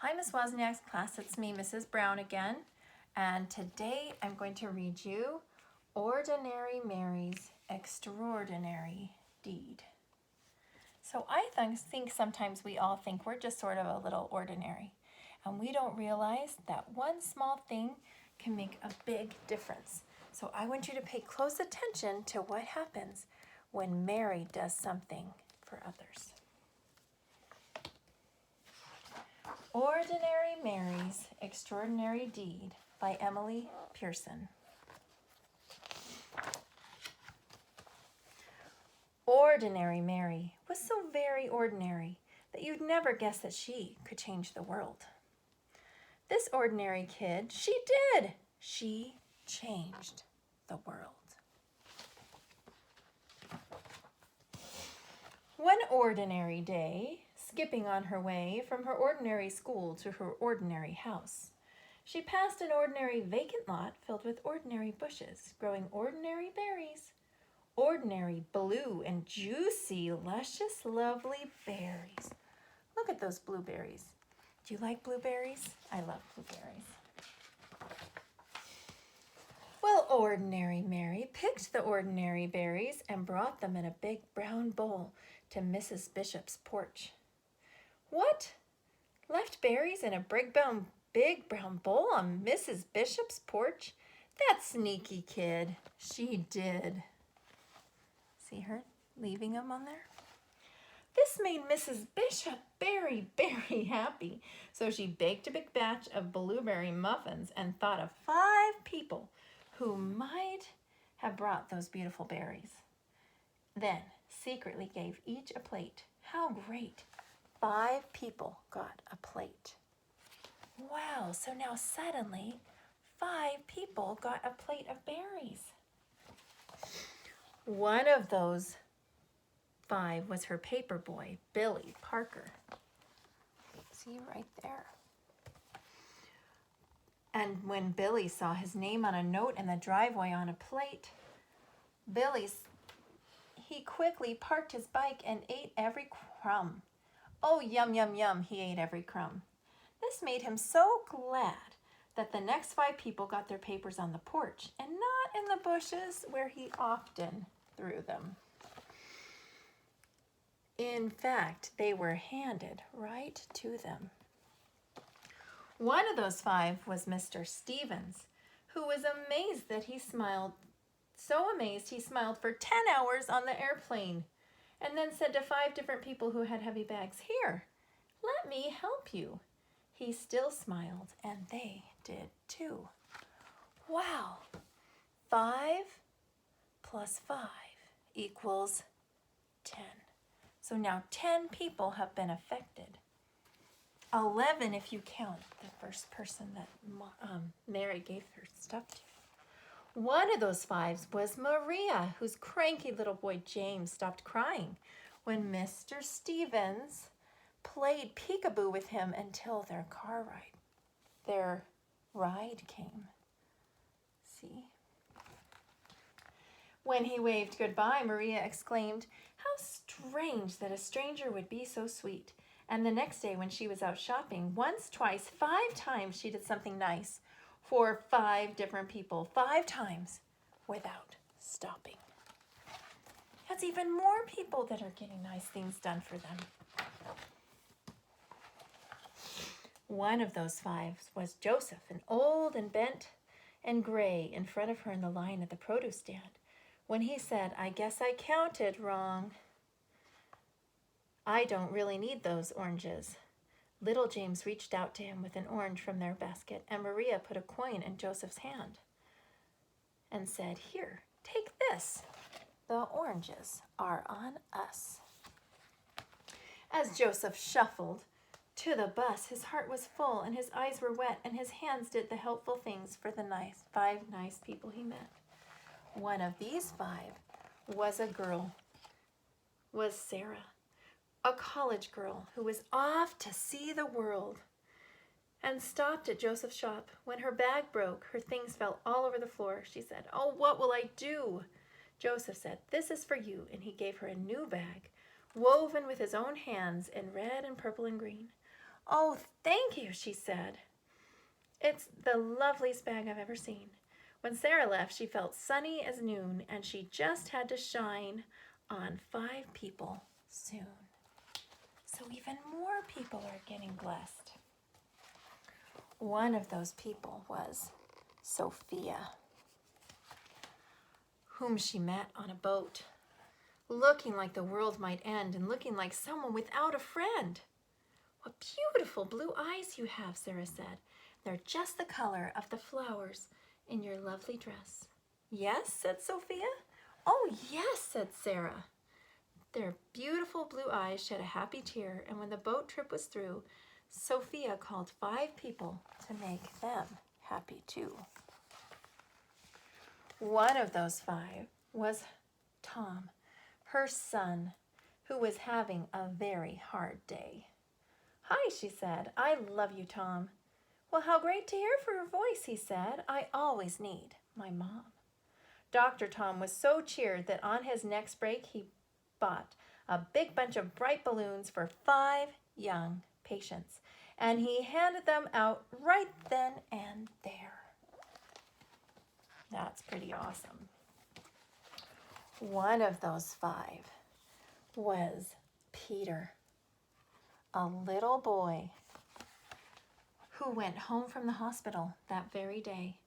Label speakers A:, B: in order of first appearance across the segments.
A: Hi, Miss Wozniak's class. It's me, Mrs. Brown again. And today I'm going to read you Ordinary Mary's Extraordinary Deed. So I think sometimes we all think we're just sort of a little ordinary. And we don't realize that one small thing can make a big difference. So I want you to pay close attention to what happens when Mary does something for others. Ordinary Mary's Extraordinary Deed by Emily Pearson. Ordinary Mary was so very ordinary that you'd never guess that she could change the world. This ordinary kid, she did. She changed the world. One ordinary day, skipping on her way from her ordinary school to her ordinary house, she passed an ordinary vacant lot filled with ordinary bushes, growing ordinary berries. Ordinary, blue, and juicy, luscious, lovely berries. Look at those blueberries. Do you like blueberries? I love blueberries. Well, ordinary Mary picked the ordinary berries and brought them in a big brown bowl to Mrs. Bishop's porch. What? Left berries in a big brown bowl on Mrs. Bishop's porch? That sneaky kid. She did. See her leaving them on there? This made Mrs. Bishop very, very happy. So she baked a big batch of blueberry muffins and thought of 5 people who might have brought those beautiful berries. Then secretly gave each a plate. How great! 5 people got a plate. Wow, so now suddenly 5 people got a plate of berries. One of those 5 was her paper boy, Billy Parker. See right there. And when Billy saw his name on a note in the driveway on a plate, he quickly parked his bike and ate every crumb. Oh, yum, yum, yum, he ate every crumb. This made him so glad that the next 5 people got their papers on the porch and not in the bushes where he often threw them. In fact, they were handed right to them. One of those 5 was Mr. Stevens, who was amazed that he smiled, so amazed he smiled for 10 hours on the airplane, and then said to 5 different people who had heavy bags, "Here, let me help you." He still smiled, and they did too. Wow, 5 plus 5 equals 10. So now 10 people have been affected. 11 if you count the first person that Mary gave her stuff to. One of those 5s was Maria, whose cranky little boy James stopped crying when Mr. Stevens played peekaboo with him until their ride came. See? When he waved goodbye, Maria exclaimed, "How strange that a stranger would be so sweet." And the next day when she was out shopping, once, twice, 5 times she did something nice for 5 different people, 5 times without stopping. That's even more people that are getting nice things done for them. One of those 5 was Joseph, an old and bent and gray, in front of her in the line at the produce stand. When he said, "I guess I counted wrong. I don't really need those oranges." Little James reached out to him with an orange from their basket, and Maria put a coin in Joseph's hand and said, "Here, take this. The oranges are on us." As Joseph shuffled to the bus, his heart was full and his eyes were wet, and his hands did the helpful things for the 5 nice people he met. One of these 5 was Sarah, a college girl who was off to see the world and stopped at Joseph's shop. When her bag broke, her things fell all over the floor. She said, "Oh, what will I do?" Joseph said, "This is for you," and he gave her a new bag, woven with his own hands in red and purple and green. "Oh, thank you," she said. "It's the loveliest bag I've ever seen." When Sarah left, she felt sunny as noon, and she just had to shine on 5 people soon. So even more people are getting blessed. One of those people was Sophia, whom she met on a boat, looking like the world might end and looking like someone without a friend. "What beautiful blue eyes you have," Sarah said. "They're just the color of the flowers in your lovely dress." "Yes," said Sophia. "Oh, yes," said Sarah. Their beautiful blue eyes shed a happy tear, and when the boat trip was through, Sophia called 5 people to make them happy too. One of those 5 was Tom, her son, who was having a very hard day. "Hi," she said. "I love you, Tom." "Well, how great to hear your voice," he said. "I always need my mom." Dr. Tom was so cheered that on his next break he bought a big bunch of bright balloons for 5 young patients, and he handed them out right then and there. That's pretty awesome. One of those 5 was Peter, a little boy who went home from the hospital that very day.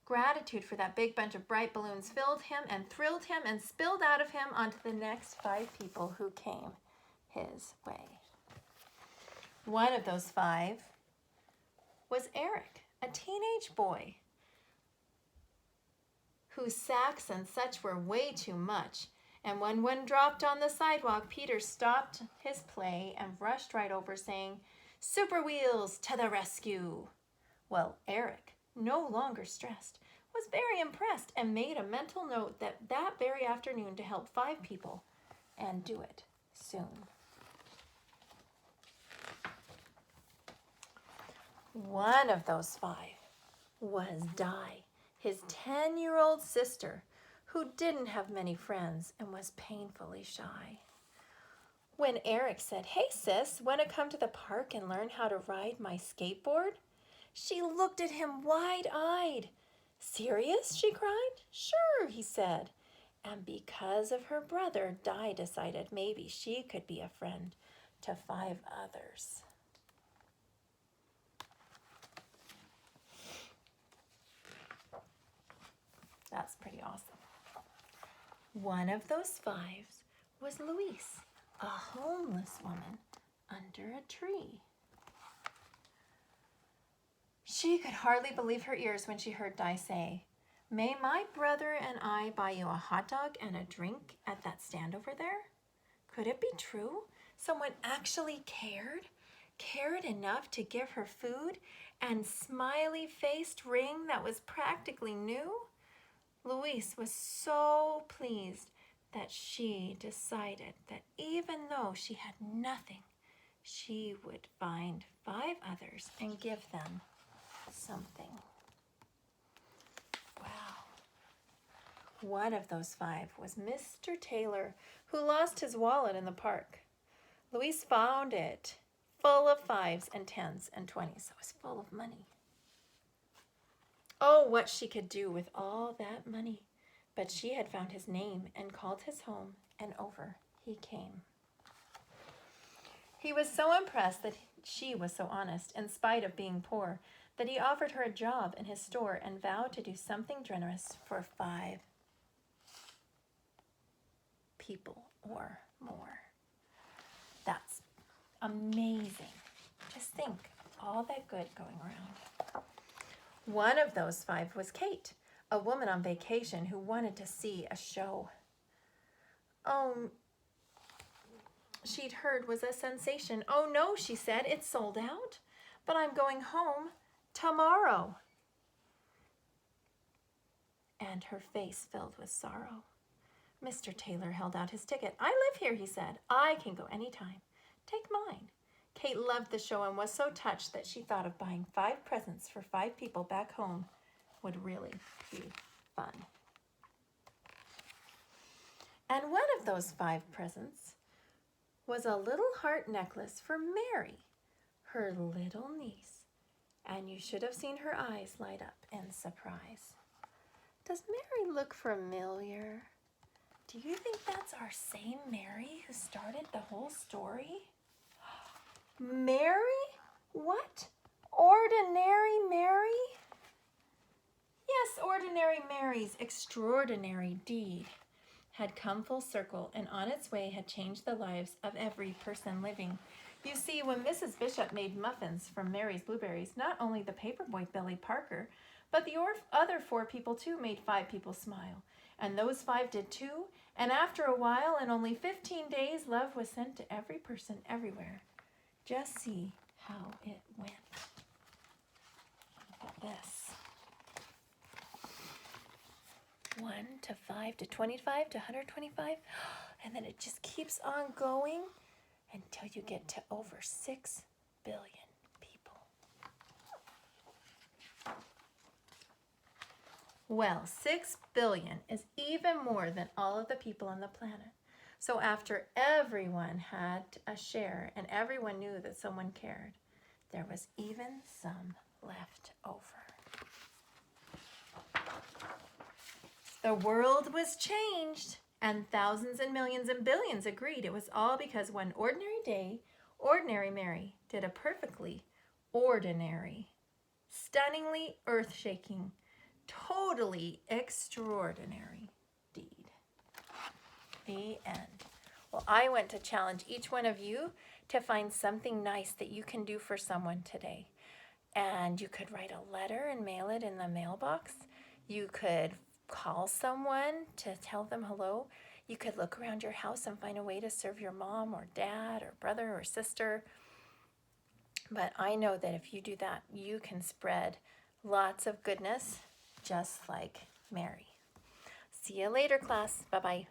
A: Gratitude for that big bunch of bright balloons filled him and thrilled him and spilled out of him onto the next 5 people who came his way. One of those 5 was Eric, a teenage boy whose sacks and such were way too much. And when one dropped on the sidewalk, Peter stopped his play and rushed right over, saying, "Super Wheels to the rescue." Well, Eric, no longer stressed, was very impressed and made a mental note that very afternoon to help 5 people and do it soon. One of those 5 was Di, his 10-year-old sister, who didn't have many friends and was painfully shy. When Eric said, "Hey sis, want to come to the park and learn how to ride my skateboard?" she looked at him wide-eyed. "Serious?" she cried. "Sure," he said. And because of her brother, Di decided maybe she could be a friend to 5 others. That's pretty awesome. One of those 5 was Louise, a homeless woman under a tree. She could hardly believe her ears when she heard Di say, "May my brother and I buy you a hot dog and a drink at that stand over there?" Could it be true? Someone actually cared enough to give her food and smiley-faced ring that was practically new? Louise was so pleased that she decided that even though she had nothing, she would find 5 others and give them something. Wow. One of those 5 was Mr. Taylor, who lost his wallet in the park. Louise found it full of 5s and 10s and 20s, so it was full of money. Oh, what she could do with all that money. But she had found his name and called his home, and over he came. He was so impressed that she was so honest, in spite of being poor, that he offered her a job in his store and vowed to do something generous for 5 people or more. That's amazing. Just think of all that good going around. One of those 5 was Kate, a woman on vacation who wanted to see a show. She'd heard was a sensation. "Oh no," she said, "it's sold out, but I'm going home tomorrow." And her face filled with sorrow. Mr. Taylor held out his ticket. "I live here," he said. "I can go anytime. Take mine." Kate loved the show and was so touched that she thought of buying 5 presents for 5 people back home would really be fun. And one of those 5 presents was a little heart necklace for Mary, her little niece, and you should have seen her eyes light up in surprise. Does Mary look familiar? Do you think that's our same Mary who started the whole story? Mary? What? Ordinary Mary? Yes, ordinary Mary's extraordinary deed had come full circle and on its way had changed the lives of every person living. You see, when Mrs. Bishop made muffins from Mary's blueberries, not only the paperboy Billy Parker, but the other 4 people too made 5 people smile. And those 5 did too, and after a while, in only 15 days, love was sent to every person everywhere. Just see how it went. Look at this. 1 to 5 to 25 to 125, and then it just keeps on going until you get to over 6 billion people. Well, 6 billion is even more than all of the people on the planet. So after everyone had a share and everyone knew that someone cared, there was even some left over. The world was changed, and thousands and millions and billions agreed it was all because one ordinary day, ordinary Mary did a perfectly ordinary, stunningly earth-shaking, totally extraordinary deed. The end. Well, I want to challenge each one of you to find something nice that you can do for someone today. And you could write a letter and mail it in the mailbox. You could call someone to tell them hello. You could look around your house and find a way to serve your mom or dad or brother or sister. But I know that if you do that, you can spread lots of goodness just like Mary. See you later, class. Bye-bye.